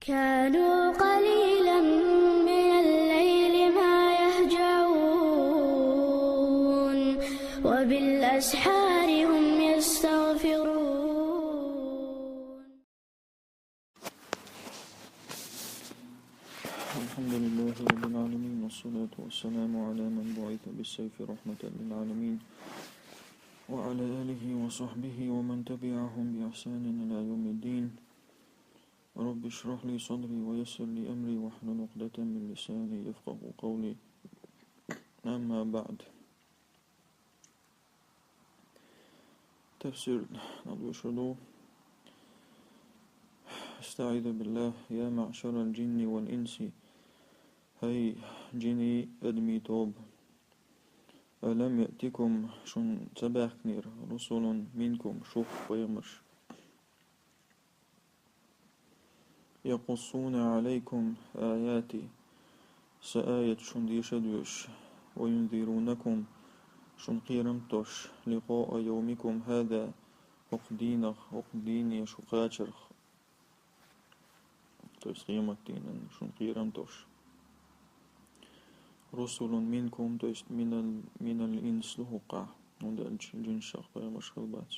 كانوا قليلا من الليل ما يهجعون وبالأسحار هم يستغفرون. الحمد لله رب العالمين، والصلاة والسلام على من بعث بالسيف رحمة للعالمين، وعلى آله وصحبه ومن تبعهم بإحسان إلى يوم الدين. رب اشرح لي صدري ويسر لي أمري واحلل عقدة من لساني يفقه قولي. أما بعد، تفسير نبوشدو. استعيذ بالله. يا معشر الجن والإنس، هاي جني أدمي توب، ألم يأتكم شن تباكنير رسل منكم شوف ويمش يقصون عليكم آياتي سآية شن ديشدوش وينذرونكم شن قيرمتوش لقاء يومكم هذا أقدين يشقاتر تويس قيمتين شن قيرمتوش رسل منكم تويس من الإنس لهقع عند الجن شخ بيمش خلبات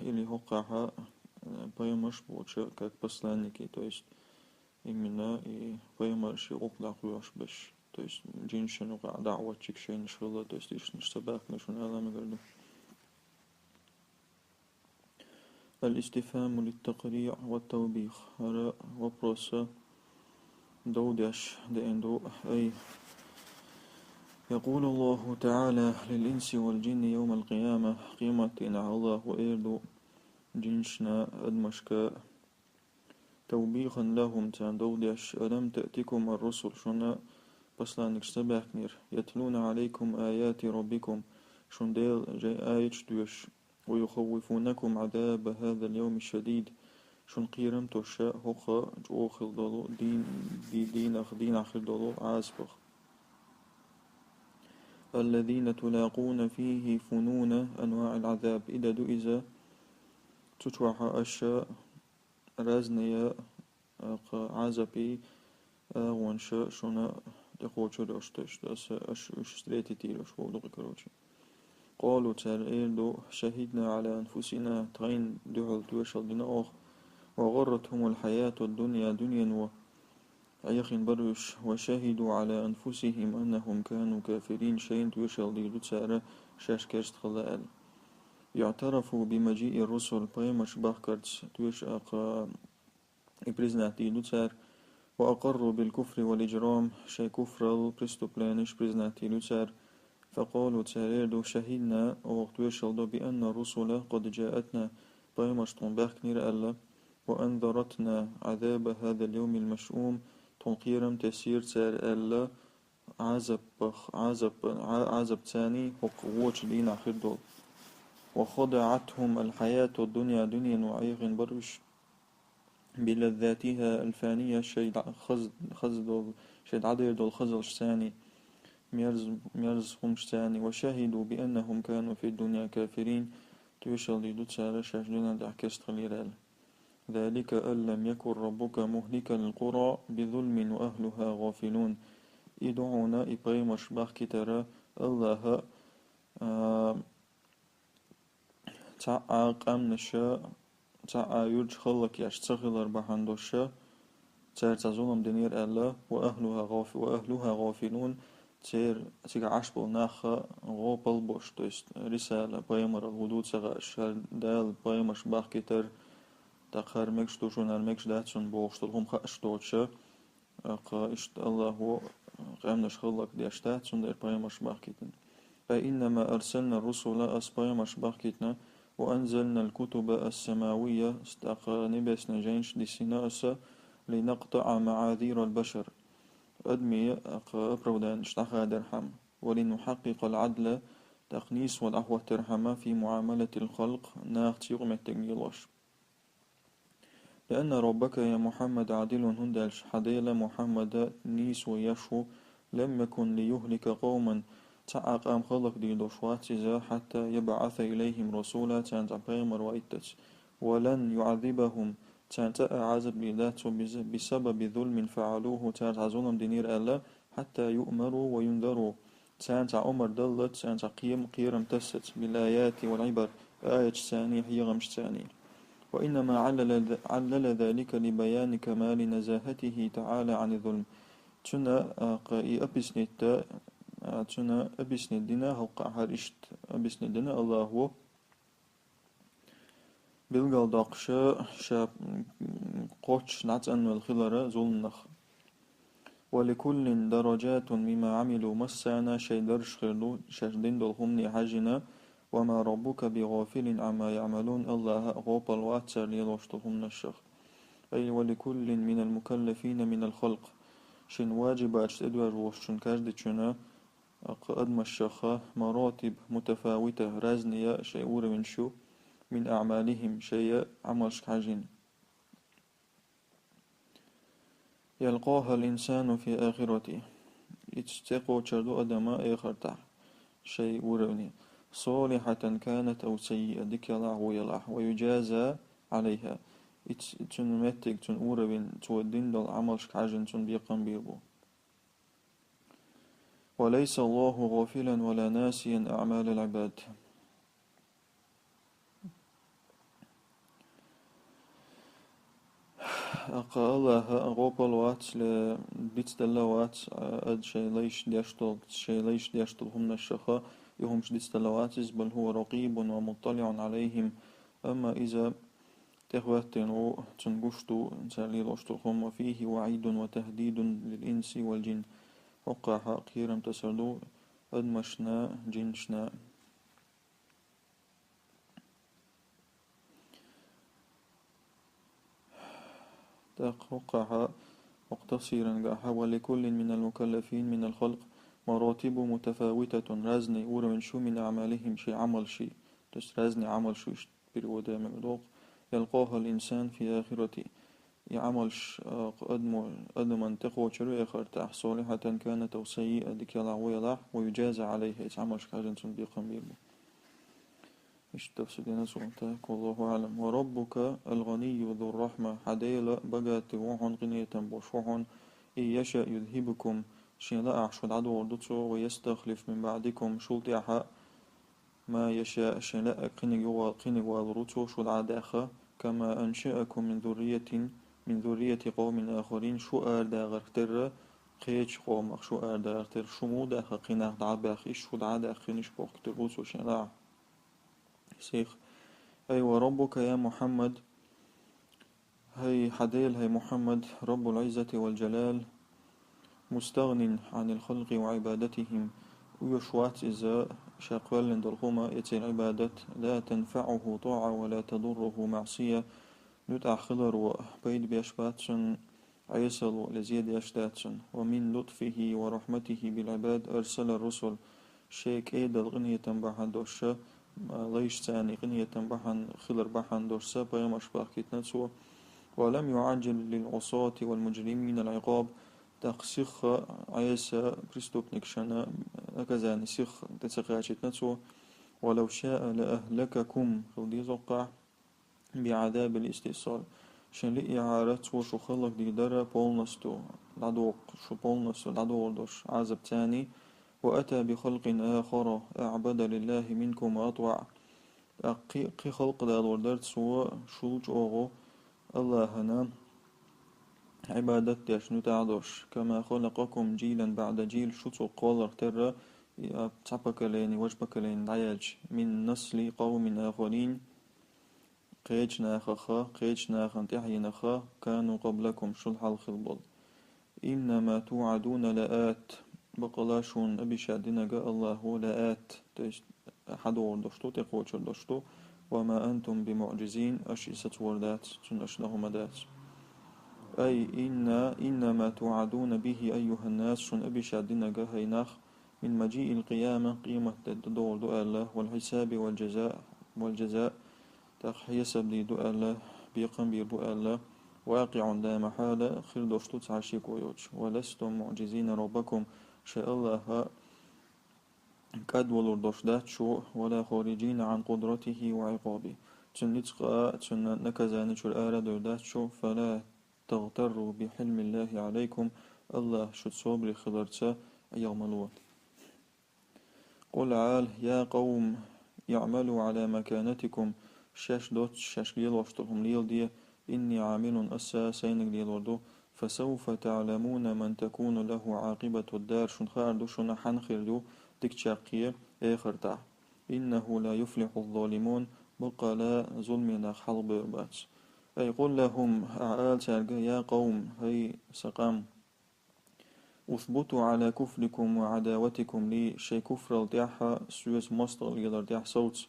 или هقعها بيمش بوشة как посланники, то есть именно и بيمش يقلق ويش بش، то есть جن شنو قاع دعوة شيء شغلة، то есть إيش نشتبه نشون هذا مقرده. الاستفهام للتقريع والتوبيخ. هراء وبروسة دودش ديندو أي يقول الله تعالى للإنس والجن يوم القيامة قيمة الله وإيردو جنشنا أدمشك توبيخا لهم تان دودش ألم تأتكم الرسل شنا بسلانك سباكنير يتلون عليكم آيات ربكم شن ديل جاي آيات دوش ويخوفونكم عذاب هذا اليوم الشديد شن قيرم توشاء هقا جوخل دولو دين آخر دولو عازبخ الذين تلاقون فيه فنون أنواع العذاب إذا تتوح أشياء رازنيا عذابي وانشاء شنا دخوشو دوشتش أش اشتريتي تيروش ولغي كروشي. قالوا ترئيلو شهدنا على أنفسنا تغين دهل توشل دنا وغرتهم الحياة الدنيا دنيا أيخن بروش وشهدوا على أنفسهم أنهم كانوا كافرين شين توشل دي لتسارة شاش كرست خلال يعترفوا بمجيء الرسل بيمش باكرت توش إبرزناتي لتسار وأقروا بالكفر والإجرام شي كفر البرستوبلانش برزناتي لتسار فقالوا تساريردو شهدنا وقتوشل بأن الرسل قد جاءتنا بيمش تنباكنير ألا وأنذرتنا عذاب هذا اليوم المشؤوم تنقيرم تسير تسار ألا عذب تاني وقووش لين آخر دول وخدعتهم الحياة الدنيا دنيا وعيغ برش بلذاتها الفانية شيد خزدول شيد عدير دول خزلش ثاني ميرزهم ثاني وشهدوا بأنهم كانوا في الدنيا كافرين توشل لدو تسار شاشدنا دعكست خليرال ذلك أن لم يكن ربك مهلكا القرى بظلم وأهلها غافلون يدعونا إبريمش باخي ترى الله تعا قامنشا تعا يرج خلق يشتغل بحندوشا تير تظلم دنير الله وأهلها غافلون تير عشبل ناخا غوبل بوش تو есть رسالة بيمر الغدود سغاش دال بيمش باخي تر تقهر مكش توشون المكش داتشون بوغشتلهم خاشتوتشا إشت الله هو قامنش خلق ديشتاتشون دير بيمش باخيتن فإنما أرسلنا الرسل أسبيمش باخيتنا وأنزلنا الكتب السماوية نبسنا جينش دي سيناسا لنقطع معاذير البشر أدمي أبرودان اشتخى درحم ولنحقق العدل تقنيس والأحوة ترحمة في معاملة الخلق ناختيغ متقيلوش لأن ربك يا محمد عادل هندلش حديل محمد نيس ويشو لم يكن ليهلك قوما تعاق أم خلق دي دوشوات حتى يبعث إليهم رسولا تانت بيمر وإتت ولن يعذبهم تانتا عذب لذات بسبب ظلم فعلوه تانتا ظلم دينير ألا حتى يؤمروا وينذروا تانتا عمر دلت تانتا قيرم تست بالآيات والعبر آية ثانية هي غمش ثاني وإنما علل ذلك لبيان كمال نزاهته تعالى عن الظلم تنا قائي أبسنت تنا أبسنت دينا هلقا هرشت أبسنت دينا الله هو بلغل داقشا شاب قوتش نعتن والخلرة ظلنخ ولكل درجات مما عملوا مسانا شي درش خيرلو شردين دولهم حاجنا وما ربك بغافل عما يعملون الله غوبل واتسر ليلوشتهم الشخ أي ولكل من المكلفين من الخلق شن واجبات ادوار وشن كاردتشنا أدم الشخة مراتب متفاوتة رازنية شيء من شو من أعمالهم شيء عمل حاجين يلقاها الإنسان في آخرته يتستقو تشردو أدما آخرته شيء وروني صالحة كانت أو سيئة ديك يلع ويلع ويجازى عليها تنمتك تنوربين تودين دل عمل حاجين تنبيقا بيربو وليس الله غافلا ولا ناسيا أعمال العباد الله غوبل وات لبيت دلوات أد شي ليش ديشتل هم الشخا يهم شديت دلوات بل هو رقيب ومطلع عليهم أما إذا تخواتنو تنقشتو تساليل هم وفيه وعيد وتهديد للإنس والجن وقع قيرم تسردو أدمشنا جنشنا وقع مقتصرا قاحا ولكل من المكلفين من الخلق مراتب متفاوتة رازني من شو من أعمالهم شي عمل شي تس رازني عمل شو بريودا ممدوق يلقاها الإنسان في آخرته يعملش أدم تقوى شرو آخر تح صالحة كانت أو سيئة ديك يلع ويجازى عليها يتعملش كاجن تنبيقا بيربو إيش تفسد نسوته والله أعلم وربك الغني ذو الرحمة حديل بقات وحن غنية بوشوحن إن يشاء يذهبكم شين لا أحشد عدو وردتو ويستخلف من بعدكم شلطيحا ما يشاء شين لا قنق والرتو شد عداخا كما أنشأكم من ذرية قوم آخرين شو أردا غرتر قيش قوم شو أردا غرتر شمو داخا قناق دعباخ إيش شد عداخ نش بوقت الرتو شين لا سيخ أي وربك يا محمد هي حديل هي محمد رب العزة والجلال مستغن عن الخلق وعبادتهم ويشوات إذا شاقوال لندرهما يتي العبادة لا تنفعه طاعة ولا تضره معصية نتع خضر وبيد بيشباتشن عيسل لزيد يشتاتشن ومن لطفه ورحمته بالعباد أرسل الرسل شيك إيدا الغنية بحن دوشة ليش تاني غنية بحن خلر بحن دوشة بيمش باكيتنسو ولم يعجل للعصاة والمجرمين العقاب تقسيخ عيسى بريستوبنيك شنا أكزان سيخ تسقاشتنسو ولو شاء لأهلككم خلدي زقع بعذاب الاستئصال شن لإعارة وشو خلق دي درا بولنستو لدوق شو بولنستو لدوق دوش عذاب تاني وأتى بخلق آخر أعبد لله منكم وأطوع قي خلق دادور درت سوى شلج أوغو الله هنا عبادت يشنو تعدوش كما خلقكم جيلا بعد جيل شتو قولر ترى تبكلين وجبكلين دايج من نسل قوم آخرين قيجنا خخا قيجنا خنتحينا خا كانوا قبلكم شلح الخلبل إنما توعدون لآت بقلاشون أبي شادنا جاء الله لآت حدور دشتو تقوشر دشتو وما أنتم بمعجزين أشيست وردات تنشنهم دات أي إنما توعدون به أيها الناس شن أبي شادنا جاء هيناخ من مجيء القيامة قيمة الدور دو الله والحساب والجزاء تحيسب لي دو الله بيقم بيدو الله واقع لا محالة خير دوشتو تعشيك ويوش ولستم معجزين ربكم شاء الله كاد ولر دوشدات شو ولا خارجين عن قدرته وعقابه تنتقى تن نكزان شو الآلة دودات شو فلا تغتروا بحلم الله عليكم الله شو تصوبري خضرتا يوم الوقت قل عال يا قوم يعملوا على مكانتكم شاش دوت شاش ليل واشتهم ليل دي إني عامل أسا سينك ليل وردو فسوف تعلمون من تكون له عاقبة الدار شن خاردو شن حنخر دو ديك شاقية آخر تاع إنه لا يفلح الظالمون بقى لا ظلم لا حلب بات أي قل لهم أعال تارجا يا قوم هي سقام أثبتوا على كفركم وعداوتكم لي شي كفر الدياحة سويس مصدر يدر دياح صوت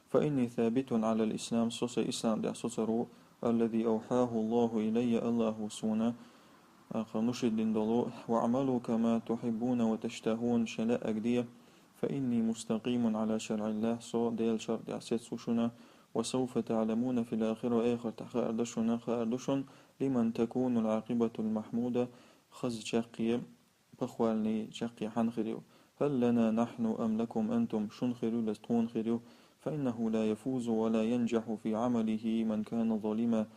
فإني ثابت على الإسلام صوص إسلام دياح صوترو الذي أوحاه الله إلي الله سونا نشد دلو واعملوا كما تحبون وتشتهون شلاء أجدية فإني مستقيم على شرع الله صو ديال شرع دياح سوشنا وسوف تعلمون في الآخرة آخر تحقير دشنا خير دشن لمن تكون العاقبة المحمودة خز شاقية بخوالني شقي حنخريو هل لنا نحن أم لكم أنتم شنخريو لستون خريو فإنه لا يفوز ولا ينجح في عمله من كان ظالما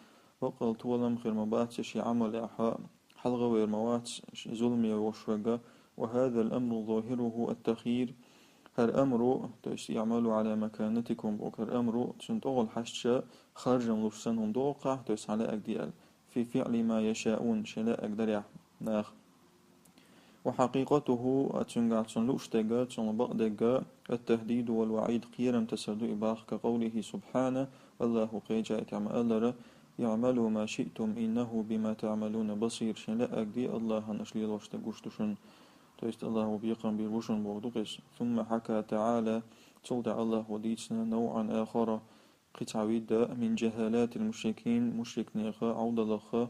وقال طولم خير مبات شي عمل أحاء حلغة ويرموات ظلمي وشرقة وهذا الأمر ظاهره التخيير هر أمر يعملوا على مكانتكم وكر أمر تنتغل حشة خارج لفسنهم دوقع على أجديال في فعل ما يشاءون شلاء أقدر ناخ وحقيقته أتشنغاتشن لوشتغا تشنبقدغا التهديد والوعيد قيرم تسردو إباخ كقوله سبحانه الله قيجا تعمل يعملوا ما شئتم إنه بما تعملون بصير شن لا أجدي الله نشلي لوشتغوشتشن تويست الله بيقرن بيروشن بوغدوغش ثم حكى تعالى تلدع الله وديتنا نوعا آخر قطعويد من جهالات المشركين مشرك نيخا عود لخا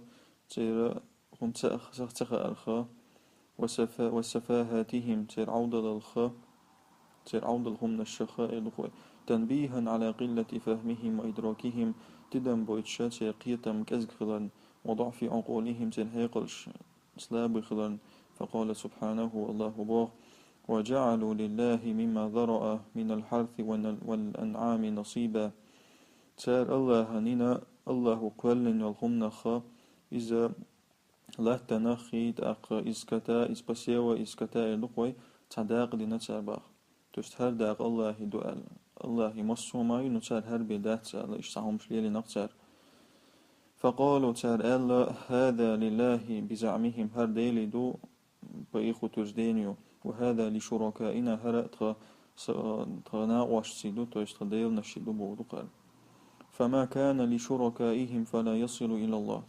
تير هم تخ أرخا وسفاهاتهم تير عود للخا تير عود لهم الشخاء الخوي تنبيها على قلة فهمهم وإدراكهم تدم بويتشا تير قيتم كزك خلان وضعف عقولهم تير هيقلش سلاب خلان فقال سبحانه الله باغ وجعلوا لله مما ذرأ من الحرث والأنعام نصيبا تير الله هنينا الله قلن والخمنخا إذا لا تنخي تأق إسكتا إسبسيوا إسكتا لقوي تعداق دينا تسرباخ توست هر داق الله دوال الله يمصو ما ينتسر هر بدات تسر إشتاهم شليلي نقتر فقالوا تسر ألا هذا لله بزعمهم هر ديلي دو بإيخو تجدينيو وهذا لشركائنا هر تغناقوش سيدو توست ديل نشيدو بودقال فما كان لشركائهم فلا يصل إلى الله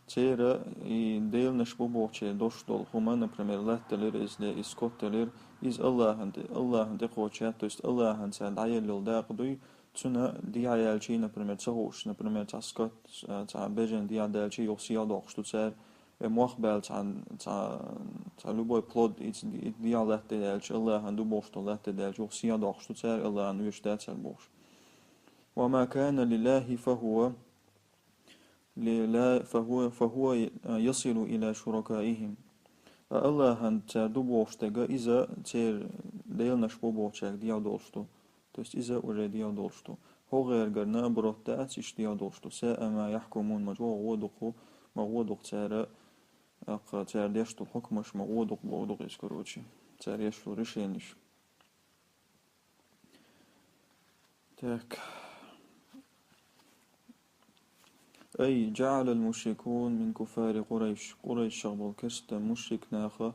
تيرا ديل نشبو بوغشي دوش دول هما например لاتلر إزلي إسكوتلر إز الله هند قوتشات توست الله هند سال عيال للداقدوي تسنا دي عيالشي например تسهوش например تسكوت تسع بيجن دي عيالشي يوصيا دوغشتو تسال مخبل تسع لوبوي بلود دي عيالشي الله هندو بوغشتو لاتلر يوصيا دوغشتو تسال الله هندو يشتات سال بوغش وما كان لله فهو يصل إلى شركائهم الله هن تردو بوشتغا إذا تير ديل نشبو بوشتغ ديال دولشتو توست إذا أوري ديال دولشتو هو غير غرنا بروتات إش ديال دولشتو ساء ما يحكمون مجوع غودقو مغودق تير تير ديشتو الحكمش مغودق بودق إسكروتشي تير يشتو رشينش تاك أي جعل المشركون من كفار قريش شغل كست مشرك ناخا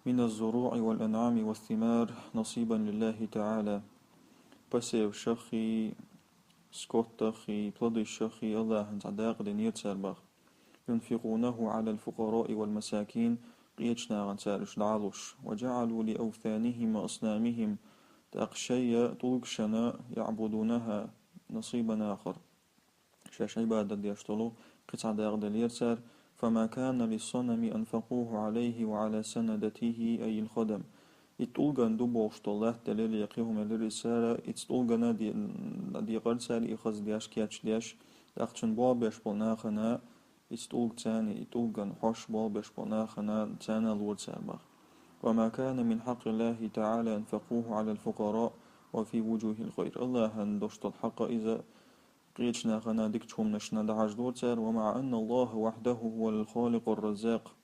من الزروع والأنعام والثمار نصيبا لله تعالى بسيو شخي سكوتخي بلدي الشخي الله هنتعداق لنير سارباخ ينفقونه على الفقراء والمساكين قيتشنا غنسارش العالوش وجعلوا لأوثانهم وأصنامهم تأقشي طلقشنا يعبدونها نصيبا آخر شاش عبادة ديشتلو قطع داغ دليرسار فما كان للصنم أنفقوه عليه وعلى سندته أي الخدم اتولغن دو بوشتولاه دليل يقيهم الرسالة اتولغن دي غرسال إخز دياش كياتش دياش داختشن بوابش بولناخنا اتولغ تاني اتولغن حوش بوابش بولناخنا تانا الورسال باخ وما كان من حق الله تعالى أنفقوه على الفقراء وفي وجوه الخير الله هندوشت الحق إذا قيتشنا غنا ديكتهم نشنا دعاج دورتر ومع أن الله وحده هو الخالق الرزاق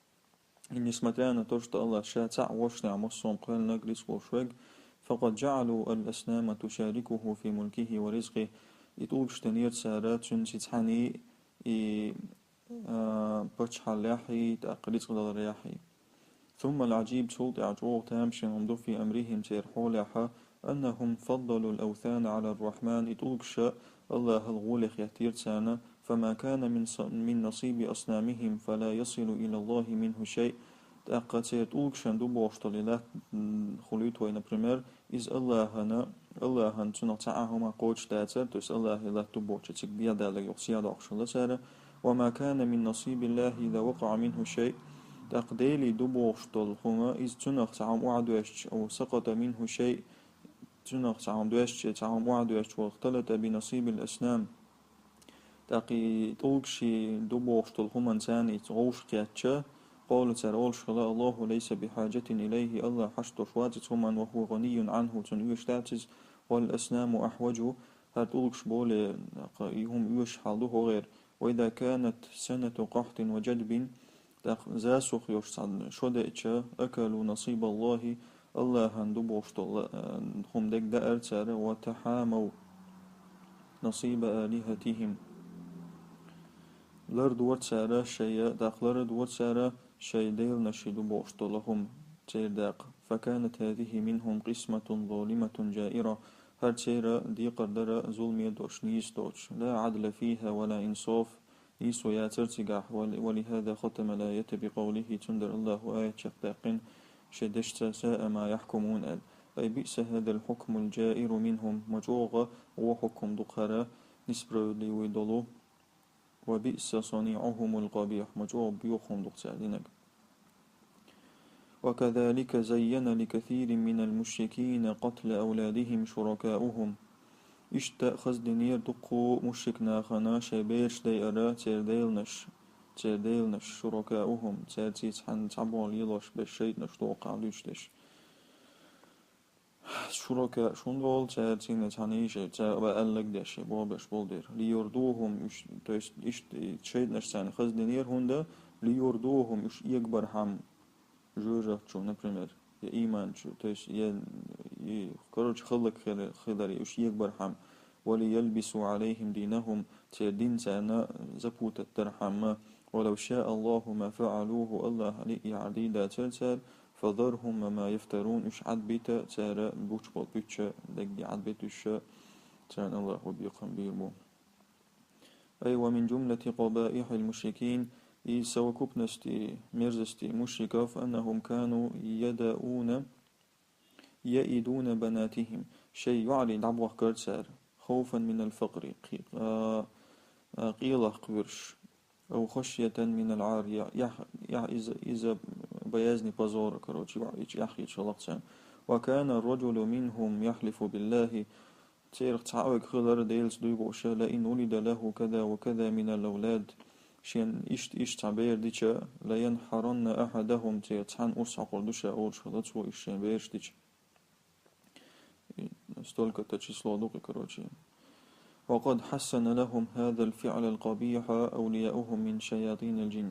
إن سمتانا تشت الله شاتع وشنا مصون قال نجلس وشوق فقد جعلوا الأصنام تشاركه في ملكه ورزقه يتوبش تنير سارات تتحني بتشحل لاحي تأقليت غدر رياحي ثم العجيب سلط عجوغ تامشن ومدو في أمرهم تير حولها أنهم فضلوا الأوثان على الرحمن إتوبش الله الغولخ يهتير سانا فما كان من نصيب أصنامهم فلا يصل إلى الله منه شيء تأقاتي تولكشن دو بوشتل إله خليت وين بريمير إز الله هن تنطعهما قوش تاتر تس الله إله تبوش تكبيا دالا يقصيا داقشل سارة وما كان من نصيب الله إذا وقع منه شيء تقديلي دو بوشتل هما إز تنطعهم وعدوش أو سقط منه شيء تنطعهم دوش تعهم وعدوش واختلط بنصيب الأسنام تاقي تولكشي دو بوشتل هما انساني تغوش كاتشا قال تعالى شلا الله ليس بحاجة إليه الله حشت شواتت هما وهو غني عنه تنويش تاتز والأسنام أحوجه هاتولكش بولي يهم يوش حالده غير وإذا كانت سنة قحط وجدب زاسخ يشتعد شدئتش أكلوا نصيب الله الله هندو بوشتل هم دك دأرتر وتحاموا نصيب آلهتهم لرد ورتسارة شيء داخل ورتسارة شيء ديل نشيد بوشتلهم تيرداق فكانت هذه منهم قسمة ظالمة جائرة هر تيرا دي قدر ظلم دوش نيس دوش لا عدل فيها ولا إنصاف نيس ويا ترتقح ولهذا ختم الآية بقوله تندر الله آية شقاق شدشت ساء ما يحكمون أي بئس هذا الحكم الجائر منهم مجوغ وحكم دقرة نسبر لويدلو وبئس صنيعهم القبيح مجوع بيوخهم دقسالينك وكذلك زين لكثير من المشركين قتل أولادهم شركاؤهم اشتأخذ دنير دقو مشركنا خنا شبيرش ديئرا تيرديلنش شركاؤهم تيرتيت حن تعبوا ليلوش بشيت نشتوق عليش شركاء شندول تاتين تانيشي تابا ألق داشي بوبش بولدير ليردوهم إش تشيد نشتاني خز دنير هندا ليردوهم إش يكبر هم جوجة شو نبريمير يا إيمان شو تيش كروش خلق خلري إش يكبر هم وليلبسوا عليهم دينهم تيدين سانا زبوت الترحم ولو شاء الله ما فعلوه الله لئي عديدة تلتال فذرهم ما يفترون إش عد بيتا تارا بوش بول بيتشا دقي عد بيتشا تان الله بيقم بيرمو أي ومن جملة قبائح المشركين سوى كوبنستي ميرزستي مشركة فأنهم كانوا يئدون بناتهم شيء يعلي دعوة كرتسار خوفا من الفقر قيل قبرش أو خشية من العار إذا بيازني بزور كروتشي يحكي شلقتان وكان الرجل منهم يحلف بالله تيرق تعاوك خلر ديلس دويبوشا لئن ولد له كذا وكذا من الأولاد شين إشت تعبير ديشا لينحرن أحدهم تيرتحان أسعقل دوشا أول شلطس وإشين بيرش ديشا استولك تشيسلو دوقي كروتشي وقد حسن لهم هذا الفعل القبيح أولياؤهم من شياطين الجن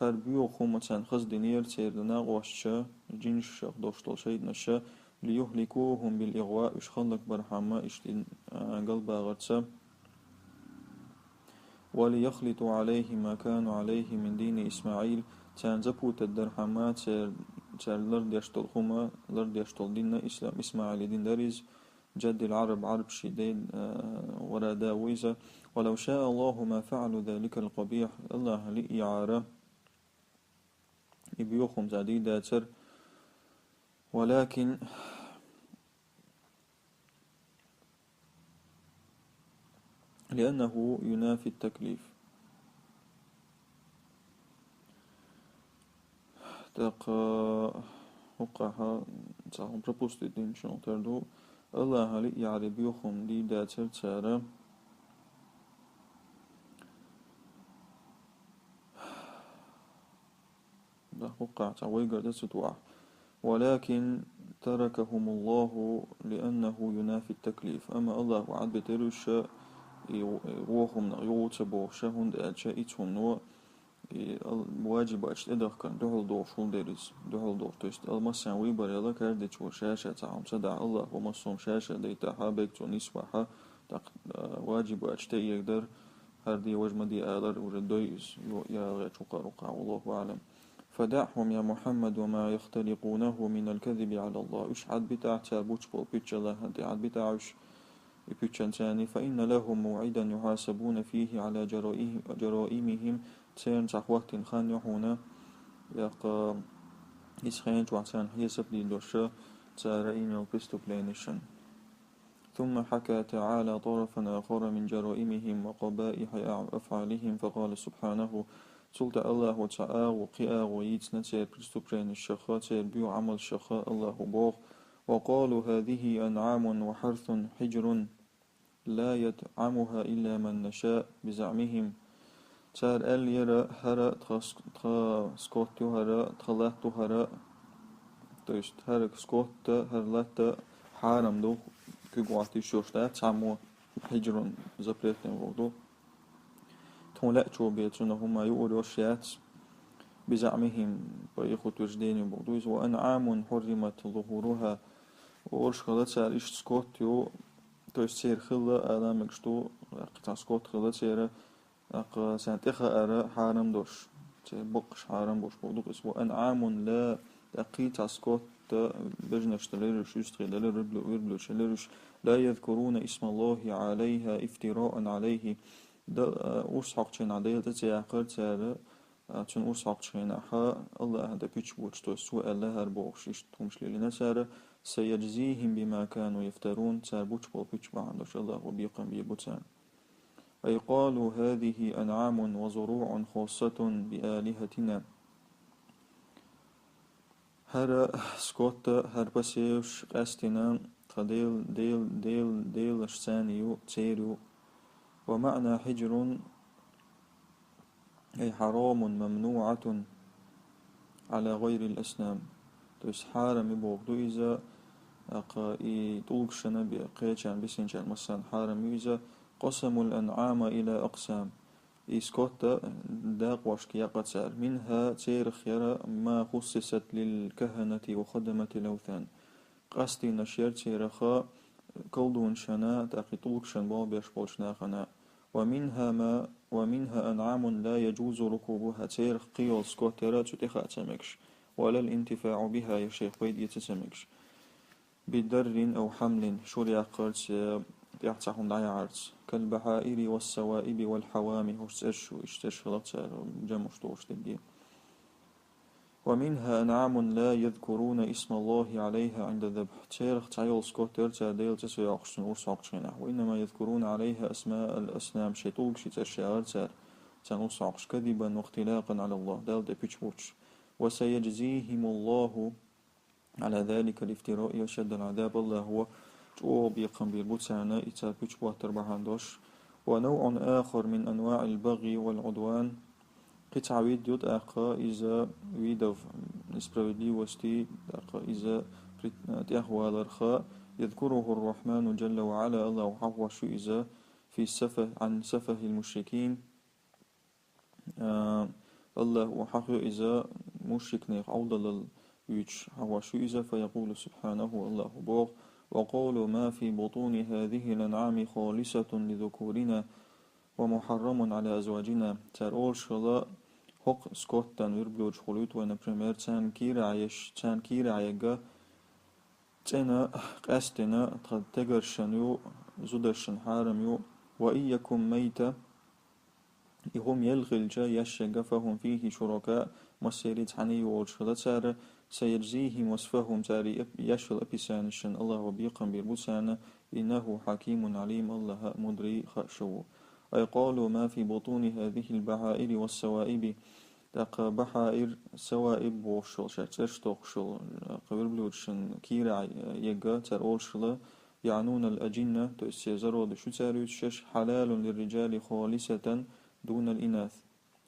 هر بيوخو مثلا خز دينير تيردنا غوشا جن شاق دوشتو شيد نشا ليهلكوهم بالإغواء إشخلق برحمة إشتين قلبا غرتسا وليخلطوا عليه ما كانوا عليه من دين إسماعيل تنزبو تدرحمة تير لرد يشتل خما لرد يشتل دين إسلام إسماعيل دين داريز جد العرب عرب شديد ولا داويزة ولو شاء الله ما فعلوا ذلك القبيح الله لإعارة إبيوخم زاديدة تر ولكن لأنه ينافي التكليف وقعها تاهم بروبوستي دين شنو تردو الله لإعارة بيوخم دي داتر تارة وقع تعويقر دستوع ولكن تركهم الله لأنه ينافي التكليف. أما الله وعد بترش يوهم يوت بوشة هند ألشائتهم نو واجب أشت إدخ كان دهول دور شول ديريز دهول دور توست المسان ويبر يلا كردش وشاشة تعم صدع الله ومصوم شاشة ديتا حابك تونسوحة واجب أشت يقدر هردي وجمدي آلر وردويز يا غيتشوقا رقع والله أعلم. فدعهم يا محمد وما يختلقونه من الكذب على الله. إش عد بتاع تابوش بول بيتش الله هدي عد بتاعش يبيتشان ثاني. فإن لهم موعدا يحاسبون فيه على جرائمهم تين تح وقت خان يحونا يق إسخين وعسان حيسب دي دوشة تارين البستوبلينشن. ثم حكى تعالى طرفا آخر من جرائمهم وقبائح أفعالهم فقال سبحانه سلطة الله وتعالى وقيا ويتنا تير برستوبرين الشخاء تير بيو عمل الشخاء الله بوغ. وقالوا هذه أنعام وحرث حجر لا يطعمها إلا من نشاء بزعمهم. تار ال يرى هرى تخسكوتو هرى تخلاتو هرى تويست هرى سكوت هرلات حارم دو كيقواتي شوشتا تعمو حجر زبريتن وغدو تون شو بيتون هما يقولوا شيات بزعمهم بيخوت وجدين بغدوز. وأنعام حرمت ظهورها وورش خلات سار إيش سكوتيو تويست سير خلا آلامك شتو قطع سكوت خلا سير سانتخا أرى حارم دوش بقش حارم بوش بغدوك اسمه أنعام لا أقيت سكوت بجنش تليرش يستغل ربلو شليرش لا يذكرون اسم الله عليها افتراء عليه. دا أوسحق تشين عديل تتياقر تارى تشين أوسحق تشين أحا الله هذا بيتش بوش تو سوء الله هربوش يشتومش لنا سارة سيجزيهم بما كانوا يفترون تار بوش بول بيتش بعندش الله وبيقم بيبوتان. أي قالوا هذه أنعام وزروع خاصة بآلهتنا. هر سكوت هر بسيوش قاستنا ديل اشسانيو تيريو. ومعنى حجر أي حرام ممنوعة على غير الأسنام. تويس حارم يبوغدو إذا أقا طولكشنا بقيتشان بسنشان مثلا حارم إذا قسموا الأنعام إلى أقسام. إسكوت داق واشكيا قتسار منها تيرخ يرى ما خصصت للكهنة وخدمة الأوثان. قاستي نشير تيرخا كلدون شنا تاقي طولكشن بابيش بولشنا خنا. ومنها أنعام لا يجوز ركوبها تيرخ قيول سكوت يرى تتخا تسمكش ولا الانتفاع بها يا شيخ بيد يتسمكش بدر أو حمل شوريا قرص يعتصحون دعي عرص كالبحائر والسوائب والحوامي هشتشو اشتشلت جمش توش تدي. ومنها أنعام لا يذكرون اسم الله عليها عند الذبح تيرخ تعيول سكوتر تاديل تسوي عقشن ورسعقشنه. وإنما يذكرون عليها أسماء الأسنام شيطولك شتشيار تار تنوسعقش كذبا واختلاقا على الله دال دبيتشوش. وسيجزيهم الله على ذلك الافتراء وشد العذاب. الله هو جو بيقم بالبوتسانا إتا بيتشواتر بحاندوش. ونوع آخر من أنواع البغي والعدوان قطع ويديوت أقا إذا ويدو نسبرودي وستي أقا إذا تأهوى الأرخاء يذكره الرحمن جل وعلا. الله وحوش إذا في السفه عن سفه المشركين الله وحق إذا مشرك نيق عوض للويتش حوش إذا فيقول سبحانه الله بوغ. وقالوا ما في بطون هذه الأنعام خالصة لذكورنا ومحرم على أزواجنا. ترول شلا حق سكوتان ويربلوج خلوت ونبرمير تان كير عيقا تنا قاستنا تغرشن يو زدرشن حارم يو. وإيكم ميتة هم يلغلجا يشجا فهم فيه شركاء مسيرت حني والشلا تار سيجزيهم وصفهم تاري يشل أبسانشن. الله وبيقم بالبسانة إنه حكيم عليم الله مدري خشو. أي قالوا ما في بطون هذه البحائر والسوائب تاق بحائر سوائب وشل شترش توقشل قبل بلوشن كيرا يجا ترولشل يعنون الأجنة تسيزرو دشو تاريوش حلال للرجال خالصة دون الإناث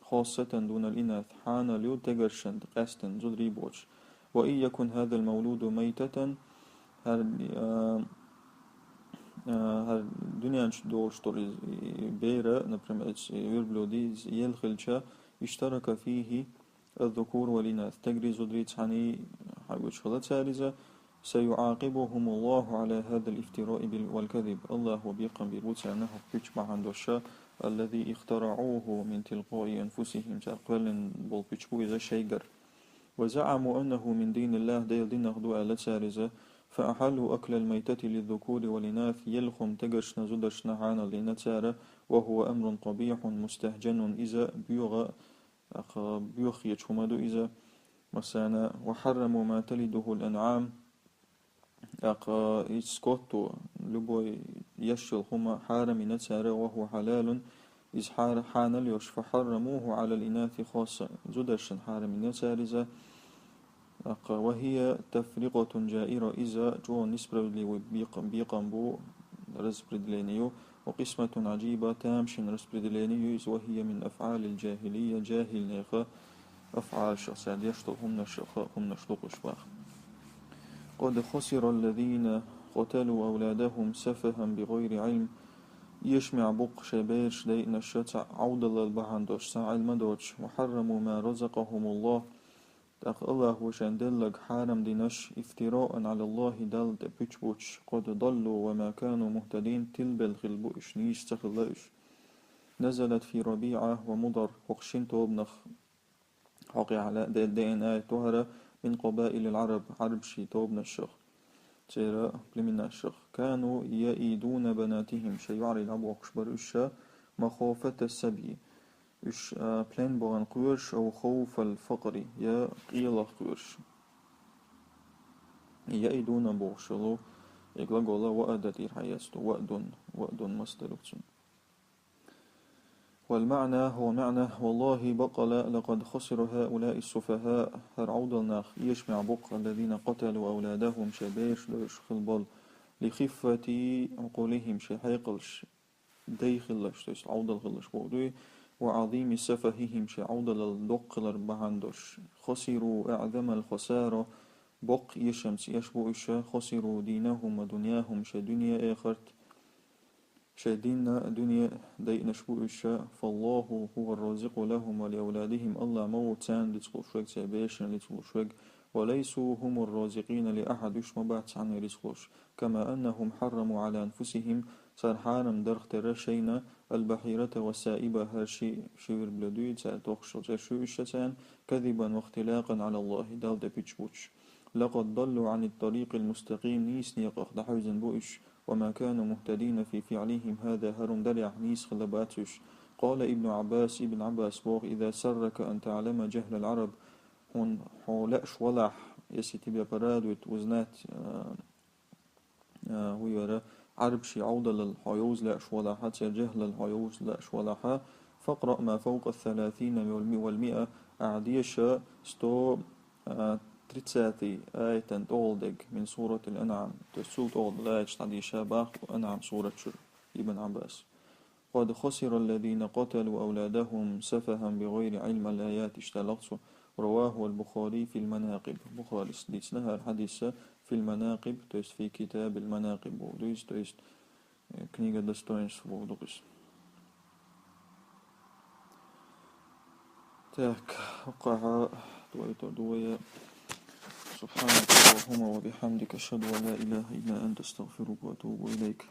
خاصة دون الإناث حان ليو تجرشن قاستن زدري بوش. وإن يكن هذا المولود ميتة هر هر دنيا دوشتور بيرة например верблюди يلخلشا اشترك فيه الذكور والإناث تجري زدريت عني حيوش خلت سيعاقبهم الله على هذا الافتراء والكذب الله وبيقم بروت أنه بيتش معندوشا الذي اخترعوه من تلقاء أنفسهم تقبل بول بيتشبو إذا شيجر وزعموا أنه من دين الله ديل دين أخدو آلة سارزة فأحلوا أكل الميتة للذكور والإناث يلخم تجرشنا زدرشنا عانا لنتارة وهو أمر قبيح مستهجن إذا بيوخ يجهمدو إذا مسانا وحرموا ما تلده الأنعام إسكوتو لبوي يشل هما حارم نتارة وهو حلال إذ حان اليوش فحرموه على الإناث خاصة زدرشن حارم نتارة وهي تفرقة جائرة إذا جو نسبة بيقنبو رسبردلينيو وقسمة عجيبة تامشن رسبردلينيو وهي من أفعال الجاهلية جاهل نيخة أفعال شخصيات يشتغ هم نشلق شباخ قد خسر الذين قتلوا أولادهم سفها بغير علم يشمع بق شبيرش دي نشتع عودل البحندوش ساعل مدوش وحرموا ما رزقهم الله تاق الله وشان دلق حارم دينش افتراء على الله دل بيتشبوش قد ضلوا وما كانوا مهتدين تلبل خلبوش نيش تخلوش نزلت في ربيعة ومضر وقشين توبنخ حقي على دين آية طهرة من قبائل العرب عرب شي توبنا الشخ تيرا بلمنا الشخ كانوا يئيدون بناتهم شيعر العبو أكشبر إشا مخافة السبي إش بلين بغن قرش أو خوف الفقر يا قيل قرش يئيدون بغشلو يقول الله وأدت إرحيستو وأدن مصدركتن والمعنى هو معنى والله بقل لقد خسر هؤلاء السفهاء هرعود الناخ يشمع بق الذين قتلوا أولادهم شبيش ليش خلبال لخفة عقولهم شحيقلش ديخلش تيس عود الغلش بودوي وعظيم سفههم شعود للدق لربهندش خسروا أعظم الخسارة بق يشمس يشبو إشا خسروا دينهم ودنياهم شدنيا آخرت شادين دنيا دي نشبو إشا فالله هو الرازق لهم ولأولادهم الله موتان لتقل شوك تابيشن لتقل شوك وليسوا هم الرازقين لأحد يشما بعد عن رزقوش كما أنهم حرموا على أنفسهم سرحانم درخت رشينا البحيرة والسائبة هرشي شوير بلدوي تأتوخشل تشو إشتان كذبا واختلاقا على الله دال دبيتشبوش لقد ضلوا عن الطريق المستقيم نيس نيقخ دحوزن بوش وما كانوا مهتدين في فعلهم هذا هرم درع نيس خلباتش قال ابن عباس بوغ إذا سرك أن تعلم جهل العرب هون حولأش ولح يسيتي بيبراد وزنات هو يرى عرب شي عودة للحيوز لأش ولحة جهل الحيوز لأش ولحة فاقرأ ما فوق 30 والمئة أعديش ستو تريتساتي آية تولدق من سورة الأنعام تسول تولد لا يجتعدي شاباخ وأنعام سورة شر ابن عباس قد خسر الذين قتلوا أولادهم سفها بغير علم الآيات اشتلقصوا رواه البخاري في المناقب بخاري سديسنها الحديث في المناقب تيست في كتاب المناقب ودويس تيست كنيجة دستوينس ودويس تاك وقع دوية سبحانك اللهم وبحمدك أشهد أن لا إله إلا أنت استغفرك وأتوب إليك